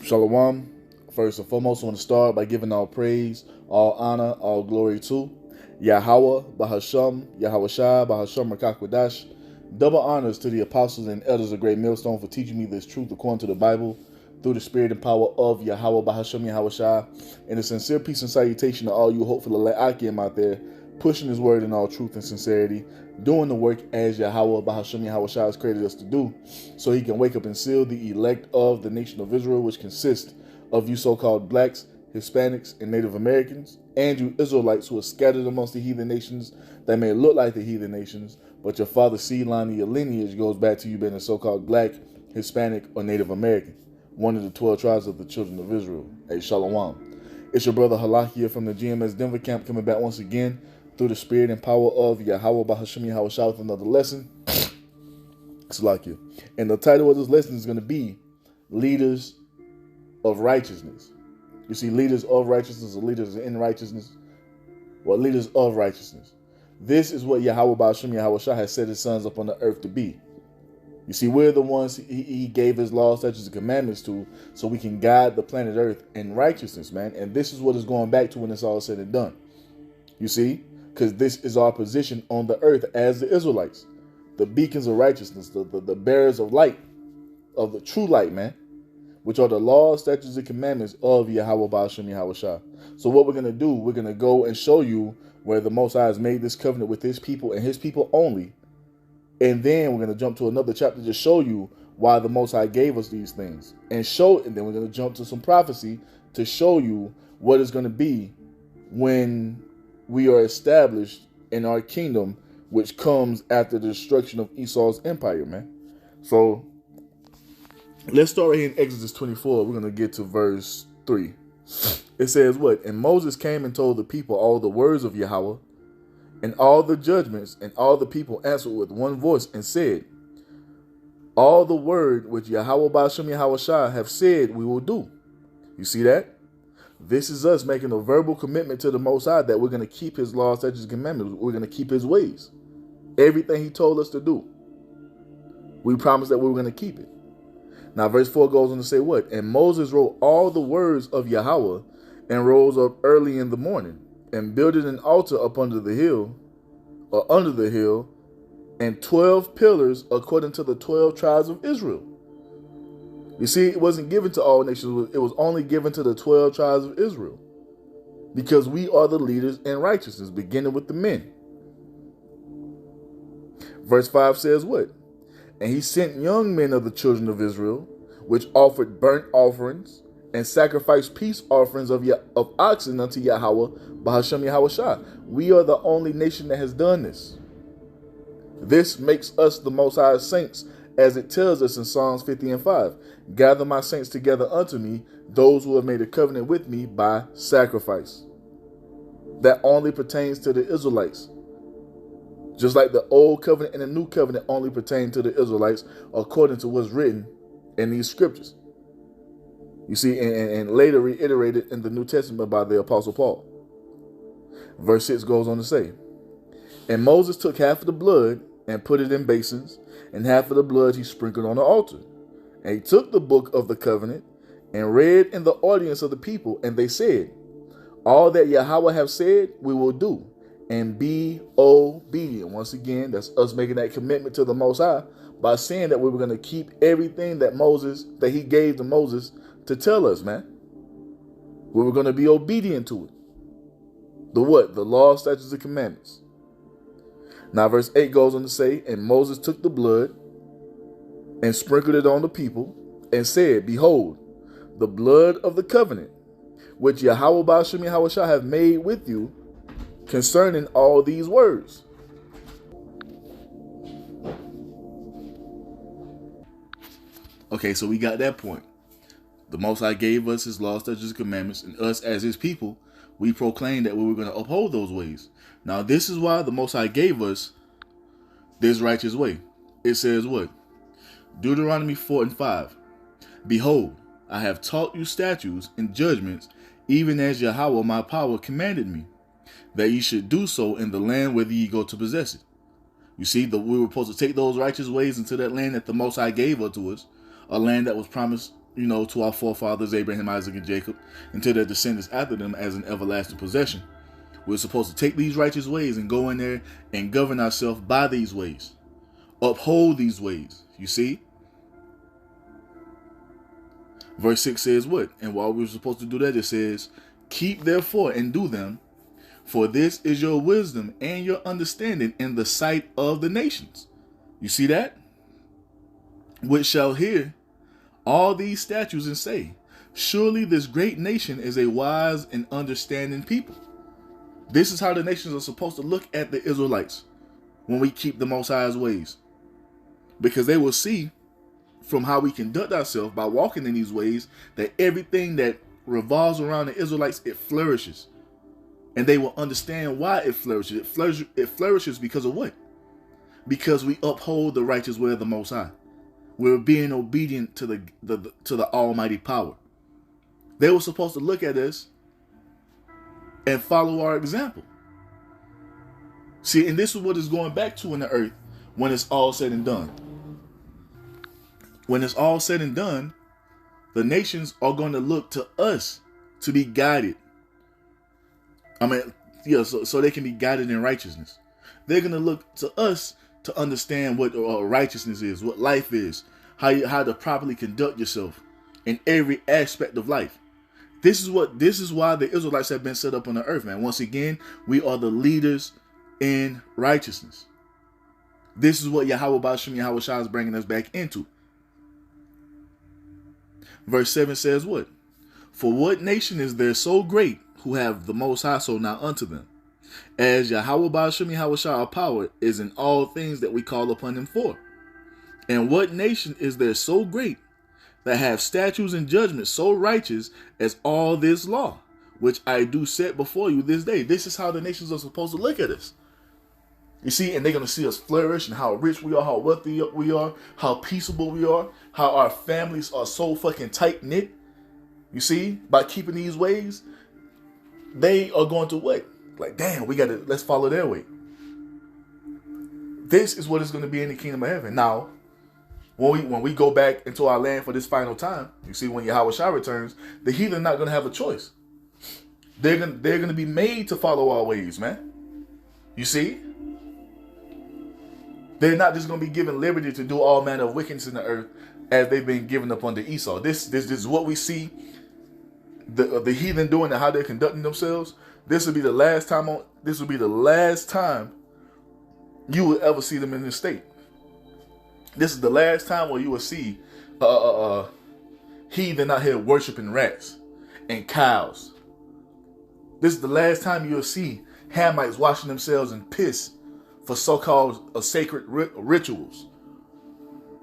Shalom. First and foremost, I want to start by giving all praise, all honor, all glory to Yahweh, Bahasham, Yahweh Shai, Bahasham Rakakwadash. Double honors to the apostles and elders of Great Millstone for teaching me this truth according to the Bible through the spirit and power of Yahweh, Bahasham, Yahweh Shai. And a sincere peace and salutation to all you hopeful Akim out there, pushing his word in all truth and sincerity, doing the work as Yahweh, Bahasham, Yahweh Shai has created us to do, so he can wake up and seal the elect of the nation of Israel, which consists of you so-called blacks, Hispanics, and Native Americans, and you Israelites who are scattered amongst the heathen nations that may look like the heathen nations, but your father's seed line and your lineage goes back to you being a so-called black, Hispanic, or Native American, one of the 12 tribes of the children of Israel. Hey, Shalom. It's your brother Halakia from the GMS Denver camp coming back once again through the spirit and power of Yahweh, Bahasham, Yahweh Shai with another lesson. Salakia. And the title of this lesson is going to be Leaders of Righteousness. You see, leaders of righteousness or leaders in righteousness, or leaders of righteousness. This is what Yahweh Bahasham Yahweh Shai has set his sons up on the earth to be. You see, we're the ones he gave his laws, statutes, and commandments to, so we can guide the planet earth in righteousness, man. And this is what it's going back to when it's all said and done. You see, because this is our position on the earth as the Israelites, the beacons of righteousness, the bearers of light, of the true light, man, which are the laws, statutes, and commandments of Yahweh Bahasham Yahweh Shai. So what we're going to do, we're going to go and show you where the Most High has made this covenant with his people and his people only. And then we're going to jump to another chapter to show you why the Most High gave us these things. And then we're going to jump to some prophecy to show you what is going to be when we are established in our kingdom, which comes after the destruction of Esau's empire, man. So let's start right here in Exodus 24. We're going to get to verse 3. It says what? And Moses came and told the people all the words of Yahweh and all the judgments, and all the people answered with one voice and said, all the word which Yahweh Bahasham Yahweh Shai have said we will do. You see that? This is us making a verbal commitment to the Most High that we're going to keep his laws, statutes, and commandments. We're going to keep his ways. Everything he told us to do, we promised that we were going to keep it. Now, verse 4 goes on to say what? And Moses wrote all the words of Yahweh and rose up early in the morning and builded an altar up under the hill, and 12 pillars according to the 12 tribes of Israel. You see, it wasn't given to all nations. It was only given to the 12 tribes of Israel, because we are the leaders in righteousness, beginning with the men. Verse 5 says what? And he sent young men of the children of Israel, which offered burnt offerings and sacrificed peace offerings of oxen unto Yahweh, Bahasham Yahweh Shai. We are the only nation that has done this. This makes us the Most High saints, as it tells us in Psalms 50 and 5. Gather my saints together unto me, those who have made a covenant with me by sacrifice. That only pertains to the Israelites. Just like the old covenant and the new covenant only pertain to the Israelites, according to what's written in these scriptures. You see, and later reiterated in the New Testament by the Apostle Paul. Verse 6 goes on to say, and Moses took half of the blood and put it in basins, and half of the blood he sprinkled on the altar. And he took the book of the covenant and read in the audience of the people, and they said, all that Yahweh have said we will do, and be obedient. Once again, that's us making that commitment to the Most High by saying that we were going to keep everything that he gave to Moses to tell us, man. We were going to be obedient to it. The what? The law, statutes, and commandments. Now verse 8 goes on to say, and Moses took the blood and sprinkled it on the people and said, behold, the blood of the covenant which Yahweh Bahasham Yahweh Shai have made with you concerning all these words. Okay, so we got that point. The Most High gave us his laws, statutes, and commandments, and us as his people, we proclaimed that we were going to uphold those ways. Now, this is why the Most High gave us this righteous way. It says what? Deuteronomy 4 and 5. Behold, I have taught you statutes and judgments, even as Yahweh my power commanded me, that ye should do so in the land whither ye go to possess it. You see, we were supposed to take those righteous ways into that land that the Most High gave unto us, a land that was promised to our forefathers, Abraham, Isaac, and Jacob, and to their descendants after them as an everlasting possession. We're supposed to take these righteous ways and go in there and govern ourselves by these ways. Uphold these ways. You see? Verse 6 says what? And while we're supposed to do that, it says, keep therefore and do them, for this is your wisdom and your understanding in the sight of the nations. You see that? Which shall hear all these statutes and say, surely this great nation is a wise and understanding people. This is how the nations are supposed to look at the Israelites when we keep the Most High's ways. Because they will see from how we conduct ourselves by walking in these ways that everything that revolves around the Israelites, it flourishes. And they will understand why it flourishes. It flourishes because of what? Because we uphold the righteous way of the Most High. We're being obedient to the Almighty power. They were supposed to look at us and follow our example. See, and this is what it's going back to in the earth when it's all said and done. When it's all said and done, the nations are going to look to us to be guided. So they can be guided in righteousness. They're going to look to us to understand what righteousness is, what life is, how to properly conduct yourself in every aspect of life. This is why the Israelites have been set up on the earth, man. Once again, we are the leaders in righteousness. This is what Yahweh Ba'ashem Yahweh Shah is bringing us back into. Verse 7 says what? For what nation is there so great who have the Most High so now unto them? As Yahweh Ba'ashem Yahweh Shah, our power is in all things that we call upon him for. And what nation is there so great that have statutes and judgments so righteous as all this law, which I do set before you this day? This is how the nations are supposed to look at us. You see, and they're going to see us flourish and how rich we are, how wealthy we are, how peaceable we are, how our families are so fucking tight-knit. You see, by keeping these ways, they are going to what? Like, damn, let's follow their way. This is what is going to be in the kingdom of heaven. Now, when we go back into our land for this final time, you see, when Yahweh Shah returns, the heathen are not going to have a choice. They're going to be made to follow our ways, man. You see? They're not just going to be given liberty to do all manner of wickedness in the earth as they've been given up under Esau. This is what we see the heathen doing and how they're conducting themselves. This will be the last time you will ever see them in this state. This is the last time where you will see heathen out here worshiping rats and cows. This is the last time you'll see Hamites washing themselves in piss for so-called sacred rituals.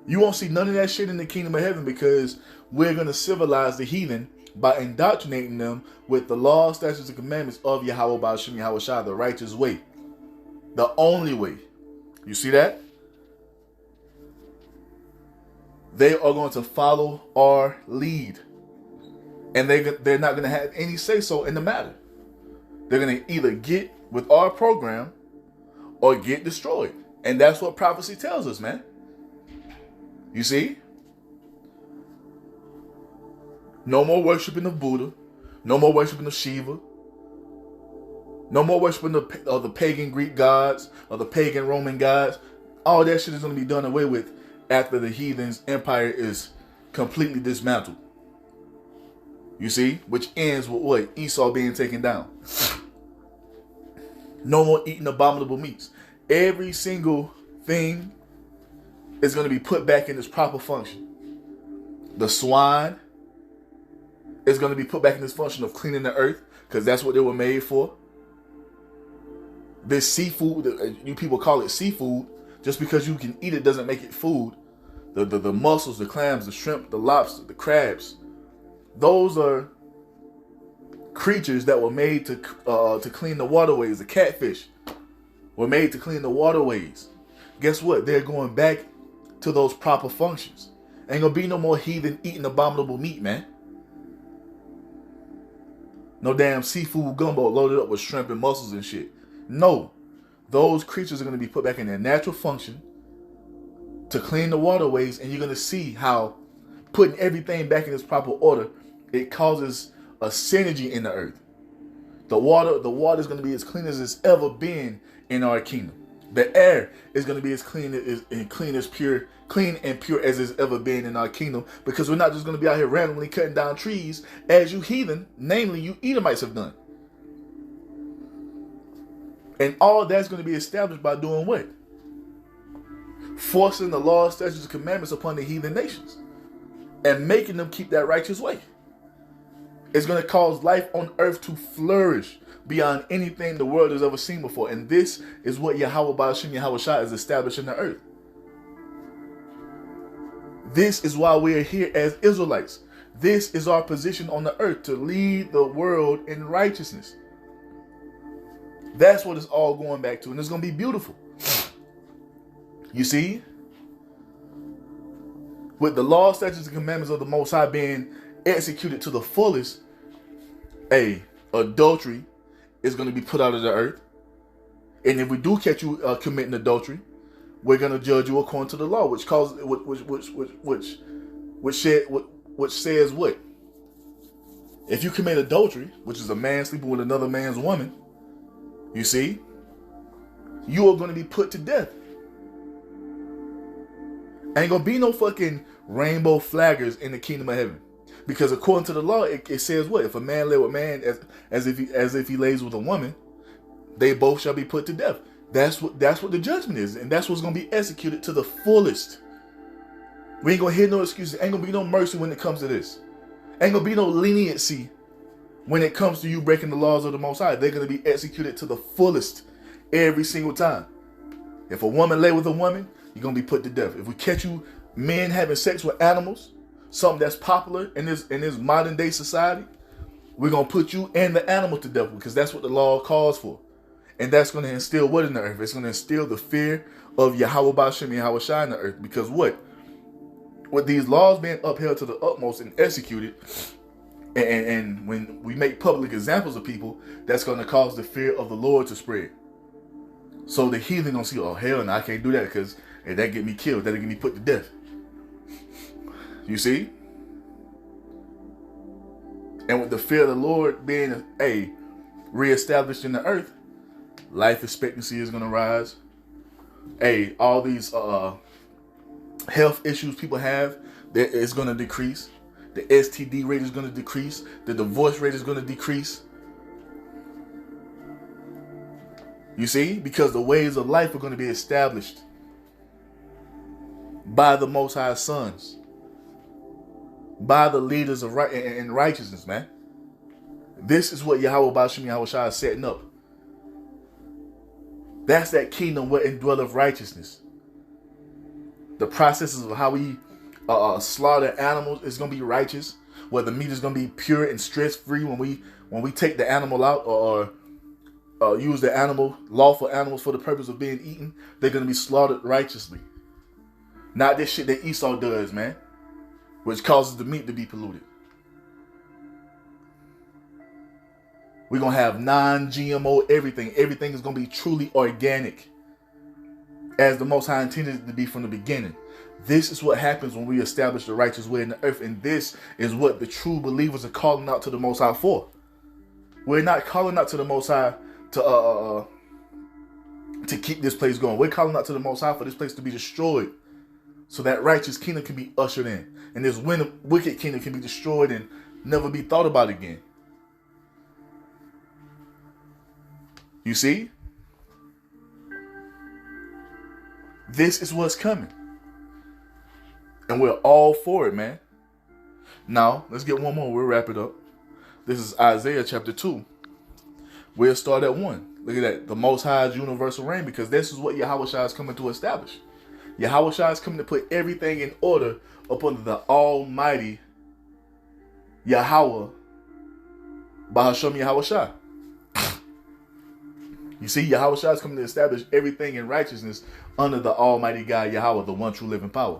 You won't see none of that shit in the kingdom of heaven because we're going to civilize the heathen by indoctrinating them with the laws, statutes, and commandments of Yahweh Ba'ashem Yahweh Shah, the righteous way. The only way. You see that? They are going to follow our lead. And they're not going to have any say-so in the matter. They're going to either get with our program or get destroyed. And that's what prophecy tells us, man. You see? No more worshiping of Buddha. No more worshiping of Shiva. No more worshiping of the pagan Greek gods or the pagan Roman gods. All that shit is going to be done away with after the heathen's empire is completely dismantled. You see? Which ends with what? Esau being taken down. No more eating abominable meats. Every single thing is going to be put back in its proper function. The swine is going to be put back in this function of cleaning the earth because that's what they were made for. This seafood, you people call it seafood, just because you can eat it doesn't make it food. The mussels, the clams, the shrimp, the lobster, the crabs, those are creatures that were made to clean the waterways. The catfish were made to clean the waterways. Guess what? They're going back to those proper functions. Ain't gonna be no more heathen eating abominable meat, man. No damn seafood gumbo loaded up with shrimp and mussels and shit. No. Those creatures are going to be put back in their natural function to clean the waterways, and you're going to see how putting everything back in its proper order, it causes a synergy in the earth. The water is going to be as clean as it's ever been in our kingdom. The air is going to be as clean and pure as it's ever been in our kingdom, because we're not just going to be out here randomly cutting down trees as you heathen, namely you Edomites, have done. And all that's going to be established by doing what? Forcing the laws, statutes, and commandments upon the heathen nations and making them keep that righteous way. It's going to cause life on earth to flourish beyond anything the world has ever seen before. And this is what Yahweh Ba'ashem Yahweh Shai is establishing the earth. This is why we are here as Israelites. This is our position on the earth, to lead the world in righteousness. That's what it's all going back to. And it's going to be beautiful. You see? With the law, statutes, and commandments of the Most High being executed to the fullest, adultery is going to be put out of the earth. And if we do catch you committing adultery, we're going to judge you according to the law, which says what? If you commit adultery, which is a man sleeping with another man's woman, you see, you are going to be put to death. Ain't gonna be no fucking rainbow flaggers in the kingdom of heaven, because according to the law, it says what? If a man lay with man as if he lays with a woman, they both shall be put to death. That's what the judgment is, and that's what's gonna be executed to the fullest. We ain't gonna hear no excuses. Ain't gonna be no mercy when it comes to this. Ain't gonna be no leniency when it comes to you breaking the laws of the Most High. They're gonna be executed to the fullest every single time. If a woman lay with a woman, you're going to be put to death. If we catch you men having sex with animals, something that's popular in this modern day society, we're going to put you and the animal to death, because that's what the law calls for. And that's going to instill what in the earth? It's going to instill the fear of Yahweh Ba'ashem Yahweh Shai in the earth. Because what? With these laws being upheld to the utmost and executed, and when we make public examples of people, that's going to cause the fear of the Lord to spread. So the heathen don't see, oh hell no, I can't do that, because if that get me killed, that'll get me put to death. You see? And with the fear of the Lord being reestablished in the earth, life expectancy is gonna rise. All these health issues people have, it's gonna decrease. The STD rate is gonna decrease. The divorce rate is gonna decrease. You see? Because the ways of life are going to be established by the Most High sons, by the leaders of in righteousness, man. This is what Yahweh Ba'ashem Yahweh Shai is setting up. That's that kingdom where dwelleth righteousness. The processes of how we slaughter animals is going to be righteous, where the meat is going to be pure and stress-free when we take the animal out, or use the lawful animals for the purpose of being eaten. They're going to be slaughtered righteously. Not this shit that Esau does, man, which causes the meat to be polluted. We're going to have non-GMO everything. Everything is going to be truly organic, as the Most High intended it to be from the beginning. This is what happens when we establish the righteous way in the earth, and this is what the true believers are calling out to the Most High for. We're not calling out to the Most High to keep this place going. We're calling out to the Most High for this place to be destroyed, so that righteous kingdom can be ushered in, and this wicked kingdom can be destroyed and never be thought about again. You see? This is what's coming, and we're all for it, man. Now, let's get one more. We'll wrap it up. This is Isaiah chapter 2. We'll start at 1. Look at that. The Most High's universal reign, because this is what Yahweh Shai is coming to establish. Yahweh Shai is coming to put everything in order upon the Almighty Yahweh Ba'ashem Yahweh Shai. You see, Yahweh Shai is coming to establish everything in righteousness under the Almighty God Yahweh, the one true living power.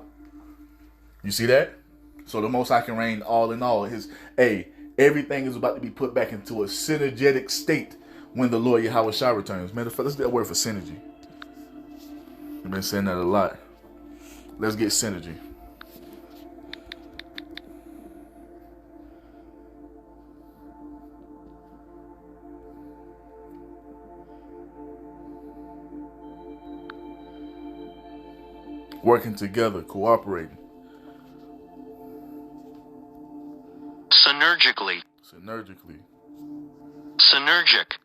You see that? So the Most High can reign all in all. Everything is about to be put back into a synergetic state when the Lord Yahweh Shai returns. Matter of fact, let's get that word for synergy. I've been saying that a lot. Let's get synergy. Working together, cooperating. Synergically. Synergically. Synergic.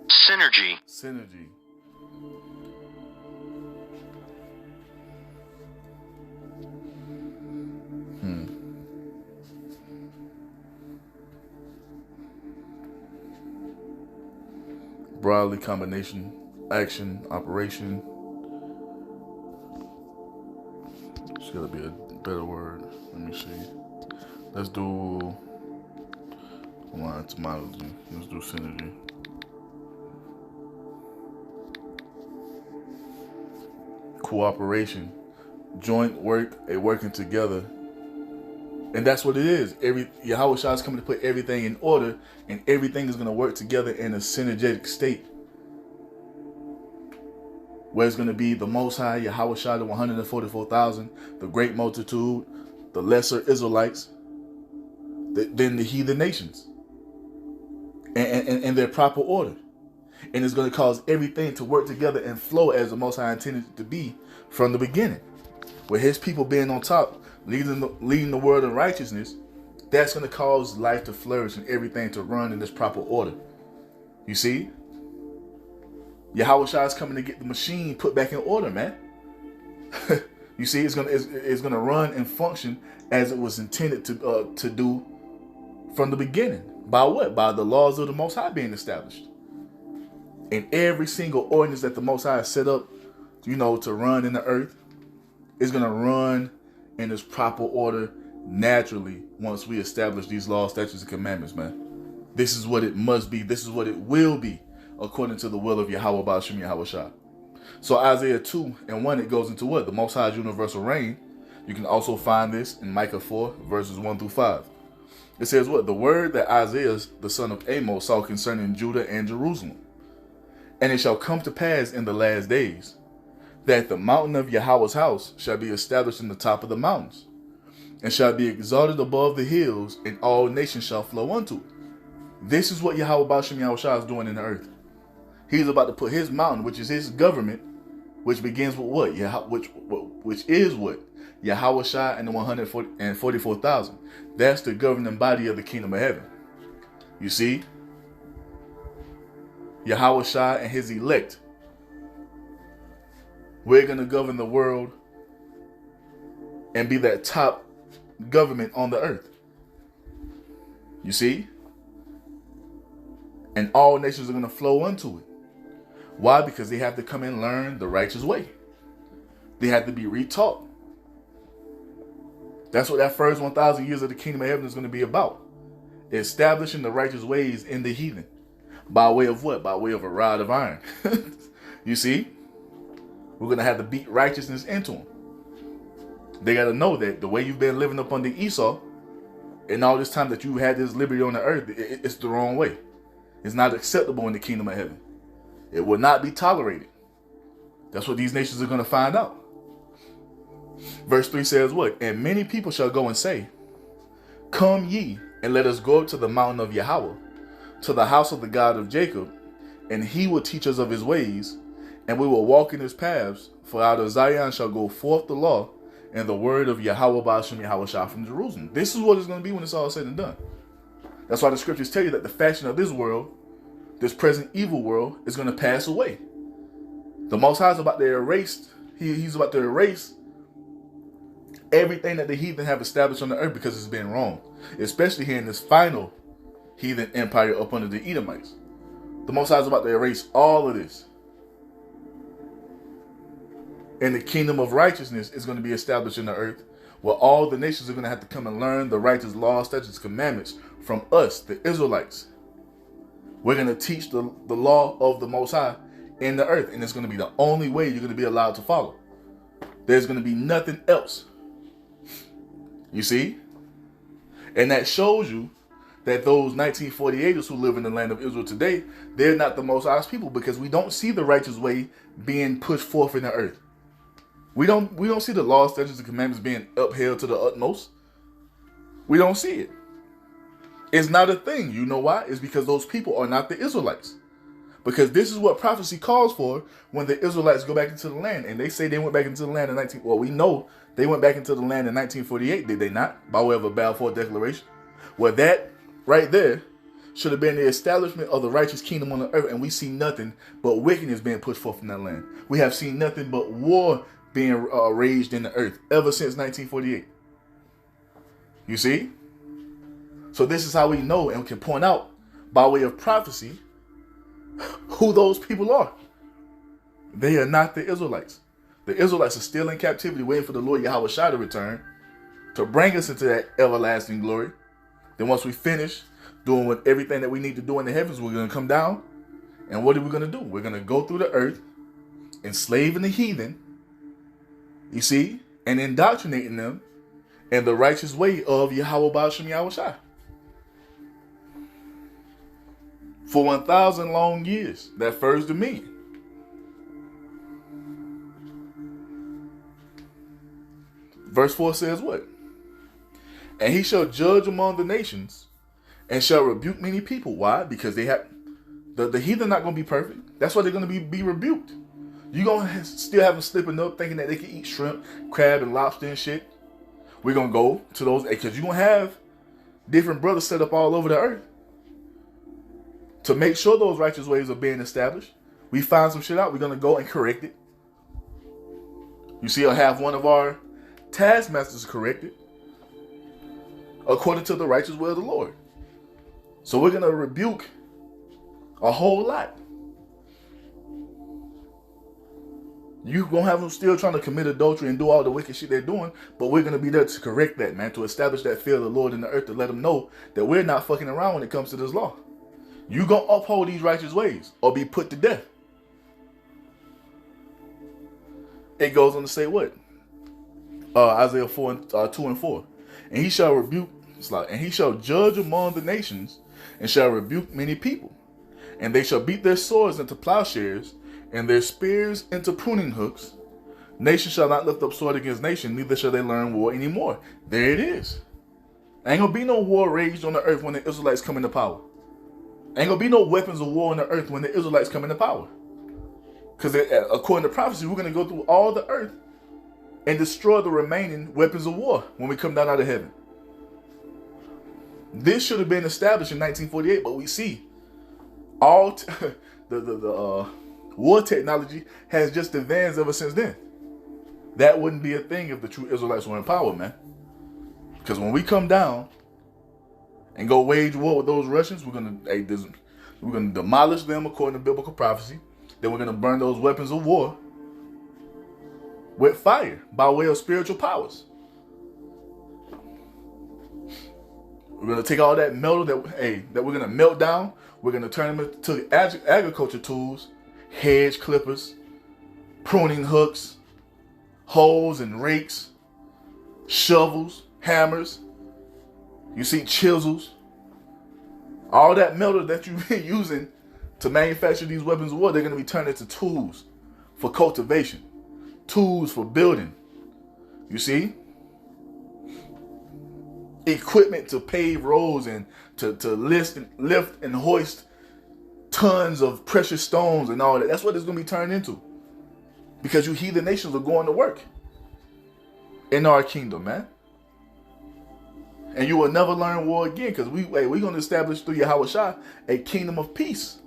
Synergy. Synergy. Broadly, combination, action, operation. It's gotta be a better word. Let me see. Let's do etymology. Let's do synergy. Cooperation, joint work, a working together. And that's what it is. Yahweh Shah is coming to put everything in order, and everything is going to work together in a synergetic state. Where it's going to be the Most High, Yahweh Shah, the 144,000, the great multitude, the lesser Israelites, then the heathen nations, and their proper order. And it's going to cause everything to work together and flow as the Most High intended it to be from the beginning. With his people being on top, leading the world in righteousness, that's going to cause life to flourish and everything to run in this proper order. You see? Yahweh Shah is coming to get the machine put back in order, man. You see, it's gonna run and function as it was intended to do from the beginning. By what? By the laws of the Most High being established. And every single ordinance that the Most High has set up, to run in the earth, is gonna run in its proper order naturally once we establish these laws, statutes, and commandments, man. This is what it must be. This is what it will be, according to the will of Yahweh Ba'ashem Yahweh Shah. So Isaiah 2:1, it goes into what? The Most High's universal reign. You can also find this in Micah 4, verses 1 through 5. It says what? The word that Isaiah, the son of Amos, saw concerning Judah and Jerusalem. And it shall come to pass in the last days, that the mountain of Yahweh's house shall be established in the top of the mountains, and shall be exalted above the hills, and all nations shall flow unto it. This is what Yahweh Ba'ashem Yahweh Shah is doing in the earth. He's about to put his mountain, which is his government, which begins with what? Which is what? Yahweh Shah and the 144,000. That's the governing body of the kingdom of heaven. You see? Yahweh Shah and his elect. We're going to govern the world and be that top government on the earth. You see? And all nations are going to flow unto it. Why? Because they have to come and learn the righteous way. They have to be retaught. That's what that first 1,000 years of the kingdom of heaven is going to be about. Establishing the righteous ways in the heathen. By way of what? By way of a rod of iron. You see? We're going to have to beat righteousness into them. They got to know that the way you've been living up under Esau, and all this time that you had this liberty on the earth, it's the wrong way. It's not acceptable in the kingdom of heaven. It will not be tolerated. That's what these nations are going to find out. Verse 3 says what? And many people shall go and say, come ye, and let us go up to the mountain of Yahweh, to the house of the God of Jacob, and he will teach us of his ways, and we will walk in his paths. For out of Zion shall go forth the law, and the word of Yahweh Ba'ashem Yahweh Shah from Jerusalem. This is what it's going to be when it's all said and done. That's why the scriptures tell you that the fashion of this world, this present evil world, is going to pass away. The Most High is about to erase, he's about to erase everything that the heathen have established on the earth because it's been wrong. Especially here in this final heathen empire up under the Edomites. The Most High is about to erase all of this. And the kingdom of righteousness is going to be established in the earth, where all the nations are going to have to come and learn the righteous laws, statutes, commandments from us, the Israelites. We're going to teach the law of the Most High in the earth, and it's going to be the only way you're going to be allowed to follow. There's going to be nothing else. You see? And that shows you that those 1948ers who live in the land of Israel today, they're not the Most High's people, because we don't see the righteous way being pushed forth in the earth. We don't see the laws, statutes, and commandments being upheld to the utmost. We don't see it. It's not a thing. You know why? It's because those people are not the Israelites. Because this is what prophecy calls for when the Israelites go back into the land. And they say they went back into the land in Well, we know they went back into the land in 1948, did they not? By way of a Balfour Declaration. Well, that right there should have been the establishment of the righteous kingdom on the earth. And we see nothing but wickedness being pushed forth in that land. We have seen nothing but war being raged in the earth ever since 1948. You see? So this is how we know and we can point out by way of prophecy who those people are. They are not the Israelites. The Israelites are still in captivity waiting for the Lord Yahweh Shai to return to bring us into that everlasting glory. Then once we finish doing everything that we need to do in the heavens, we're going to come down. And what are we going to do? We're going to go through the earth, enslaving the heathen, you see, and indoctrinating them in the righteous way of Yahweh Ba'ashem Yahweh Shai. For 1,000 long years, that first dominion. Verse 4 says what? And he shall judge among the nations and shall rebuke many people. Why? Because they have the heathen not going to be perfect. That's why they're going to be rebuked. You're going to still have them slipping up thinking that they can eat shrimp, crab, and lobster and shit. We're going to go to those because you're going to have different brothers set up all over the earth to make sure those righteous ways are being established. We find some shit out, we're going to go and correct it. You see, I'll have one of our taskmasters corrected according to the righteous way of the Lord. So we're going to rebuke a whole lot. You're going to have them still trying to commit adultery and do all the wicked shit they're doing, but we're going to be there to correct that, man, to establish that fear of the Lord in the earth, to let them know that we're not fucking around when it comes to this law. You're going to uphold these righteous ways or be put to death. It goes on to say what? Isaiah 2 and 4. And he shall rebuke, and he shall judge among the nations and shall rebuke many people. And they shall beat their swords into plowshares and their spears into pruning hooks. Nation shall not lift up sword against nation, neither shall they learn war anymore. There it is. Ain't going to be no war raged on the earth when the Israelites come into power. Ain't gonna be no weapons of war on the earth when the Israelites come into power. Because according to prophecy, we're gonna go through all the earth and destroy the remaining weapons of war when we come down out of heaven. This should have been established in 1948, but we see all the war technology has just advanced ever since then. That wouldn't be a thing if the true Israelites were in power, man. Because when we come down and go wage war with those Russians, we're gonna demolish them according to biblical prophecy. Then we're gonna burn those weapons of war with fire by way of spiritual powers. We're gonna take all that metal that we're gonna melt down. We're gonna turn them into agriculture tools, hedge clippers, pruning hooks, hoes and rakes, shovels, hammers. You see, chisels, all that metal that you've been using to manufacture these weapons of war, they're going to be turned into tools for cultivation, tools for building. You see? Equipment to pave roads and to lift and hoist tons of precious stones and all that. That's what it's going to be turned into. Because you heathen nations are going to work in our kingdom, man. And you will never learn war again, because we're going to establish through Yahweh Shai a kingdom of peace.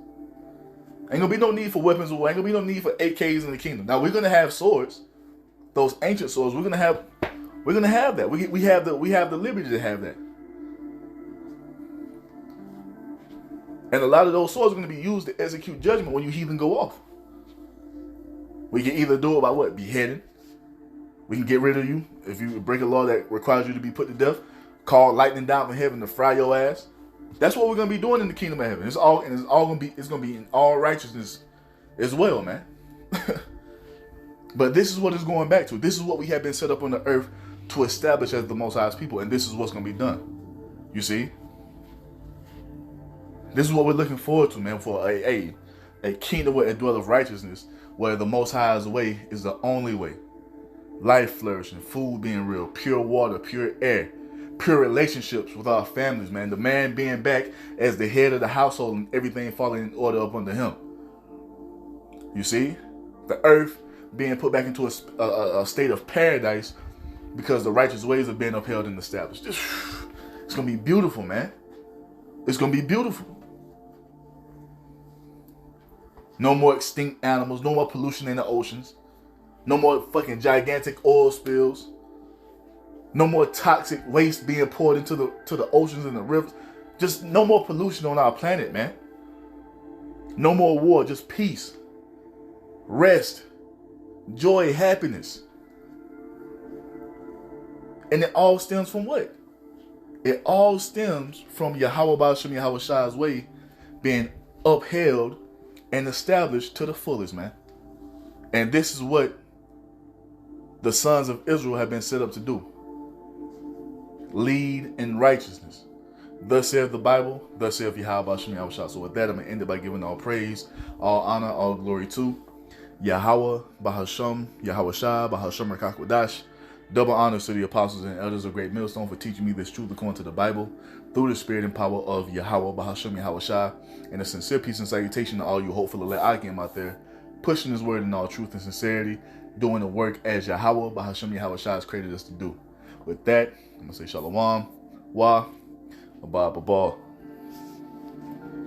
Ain't going to be no need for weapons of war. Ain't going to be no need for AKs in the kingdom. Now, we're going to have swords, those ancient swords. We're going to have that. We have the liberty to have that. And a lot of those swords are going to be used to execute judgment when you heathen go off. We can either do it by what? Beheading. We can get rid of you if you break a law that requires you to be put to death. Call lightning down from heaven to fry your ass. That's what we're gonna be doing in the kingdom of heaven. It's gonna be in all righteousness as well, man. But this is what it's going back to. This is what we have been set up on the earth to establish as the Most High's people, and this is what's gonna be done. You see, this is what we're looking forward to, man. For a kingdom where it dwelleth righteousness, where the Most High's way is the only way. Life flourishing, food being real, pure water, pure air, pure relationships with our families, man. The man being back as the head of the household and everything falling in order up under him. You see? The earth being put back into a state of paradise because the righteous ways are being upheld and established. It's going to be beautiful, man. It's going to be beautiful. No more extinct animals. No more pollution in the oceans. No more fucking gigantic oil spills. No more toxic waste being poured into the oceans and the rivers. Just no more pollution on our planet, man. No more war. Just peace. Rest. Joy. Happiness. And it all stems from what? It all stems from Yahweh Ba'ashem Yahweh Shai's way being upheld and established to the fullest, man. And this is what the sons of Israel have been set up to do. Lead in righteousness. Thus saith the Bible, thus saith Yahweh Ba'ashem Yahweh Shai. So with that, I'm going to end it by giving all praise, all honor, all glory to Yahweh Ba'ashem Yahweh Shai, Ba'ashem Rakakwadash. Double honors to the apostles and elders of Great Millstone for teaching me this truth according to the Bible through the spirit and power of Yahweh Ba'ashem Yahweh Shai. And a sincere peace and salutation to all you hopeful elect Akim out there, pushing his word in all truth and sincerity, doing the work as Yahweh Ba'ashem Yahweh Shai has created us to do. With that, I'm going to say Shalom, Wa, Abba, Baba.